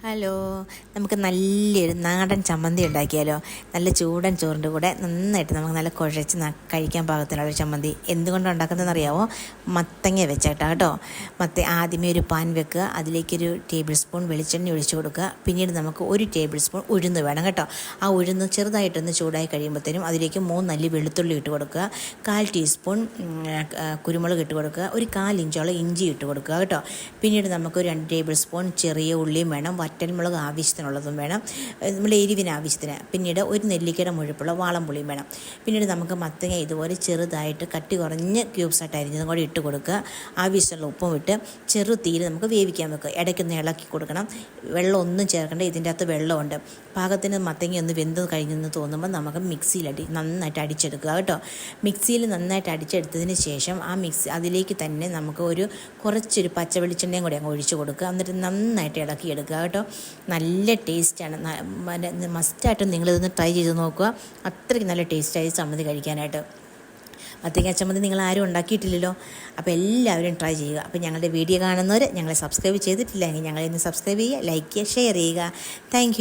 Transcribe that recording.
Hello, നമുക്ക് നല്ലൊരു നാടൻ ചമ്മന്തി ഉണ്ടാക്കിയാലോ? നല്ല ചൂടൻ ചോറിൻ്റെ കൂടെ നന്നായിട്ട് നമുക്ക് നല്ല കുഴച്ച് കഴിക്കാൻ പാകത്തിനുള്ള ചമ്മന്തി. എന്തുകൊണ്ടാണ് ഉണ്ടാക്കുന്നതെന്ന് അറിയാമോ? മത്തങ്ങ വെച്ചേട്ടാ കേട്ടോ. ആദ്യമേ ഒരു പാൻ വെക്കുക, അതിലേക്കൊരു ടേബിൾ സ്പൂൺ വെളിച്ചെണ്ണ ഒഴിച്ചു കൊടുക്കുക. പിന്നീട് നമുക്ക് 1 ടേബിൾ സ്പൂൺ ഉഴുന്ന് വേണം കേട്ടോ. ആ ഉഴുന്ന് ചെറുതായിട്ടൊന്ന് ചൂടായി കഴിയുമ്പോഴത്തേനും അതിലേക്ക് 3 അല്ലി വെളുത്തുള്ളി ഇട്ട് കൊടുക്കുക, 1/4 ടീസ്പൂൺ കുരുമുളക് ഇട്ട് കൊടുക്കുക, ഒരു 1/4 ഇഞ്ചോളം ഇഞ്ചി ഇട്ട് കൊടുക്കുക കേട്ടോ. പിന്നീട് നമുക്ക് 2 ടേബിൾ സ്പൂൺ ചെറിയ ഉള്ളിയും വേണം, വറ്റൽമുളക് ആവശ്യത്തിനുള്ളതും വേണം, നമ്മൾ എരിവിന് ആവശ്യത്തിന്. പിന്നീട് 1 നെല്ലിക്കയുടെ മുഴുപ്പുള്ള വാളംപുളിയും വേണം. പിന്നീട് നമുക്ക് മത്തങ്ങ ഇതുപോലെ ചെറുതായിട്ട് കട്ടി കുറഞ്ഞ് ക്യൂബ്സായിട്ട് അരിഞ്ഞതും കൂടി ഇട്ട് കൊടുക്കുക. ആവശ്യമുള്ള ഉപ്പും ഇട്ട് ചെറു തീയിൽ നമുക്ക് വേവിക്കാൻ വെക്കുക. ഇടയ്ക്കൊന്ന് ഇളക്കി കൊടുക്കണം. വെള്ളം ഒന്നും ചേർക്കേണ്ട, ഇതിൻ്റെ അകത്ത് വെള്ളമുണ്ട്. പാകത്തിന് മത്തങ്ങ ഒന്ന് വെന്ത് കഴിഞ്ഞെന്ന് തോന്നുമ്പോൾ നമുക്ക് മിക്സിയിൽ നന്നായിട്ട് അടിച്ചെടുക്കുക കേട്ടോ. മിക്സിയിൽ നന്നായിട്ട് അടിച്ചെടുത്തതിന് ശേഷം അതിലേക്ക് തന്നെ നമുക്ക് കുറച്ചൊരു പച്ച വെളിച്ചെണ്ണയും കൂടി അങ്ങ് ഒഴിച്ച് കൊടുക്കുക. എന്നിട്ട് നന്നായിട്ട് ഇളക്കിയെടുക്കുക കേട്ടോ. നല്ല ടേസ്റ്റാണ്. മസ്റ്റായിട്ടും നിങ്ങളിതൊന്ന് ട്രൈ ചെയ്ത് നോക്കുക. അത്രയ്ക്ക് നല്ല ടേസ്റ്റായി ചമ്മന്തി കഴിക്കാനായിട്ട്. മത്തങ്ങ ചമ്മന്തി നിങ്ങൾ ആരും ഉണ്ടാക്കിയിട്ടില്ലല്ലോ. അപ്പോൾ എല്ലാവരും ട്രൈ ചെയ്യുക. അപ്പോൾ ഞങ്ങളുടെ വീഡിയോ കാണുന്നവർ ഞങ്ങളെ സബ്സ്ക്രൈബ് ചെയ്തിട്ടില്ലെങ്കിൽ ഞങ്ങളെ ഒന്ന് സബ്സ്ക്രൈബ് ചെയ്യുക, ലൈക്ക് ചെയ്യുക, ഷെയർ ചെയ്യുക. താങ്ക്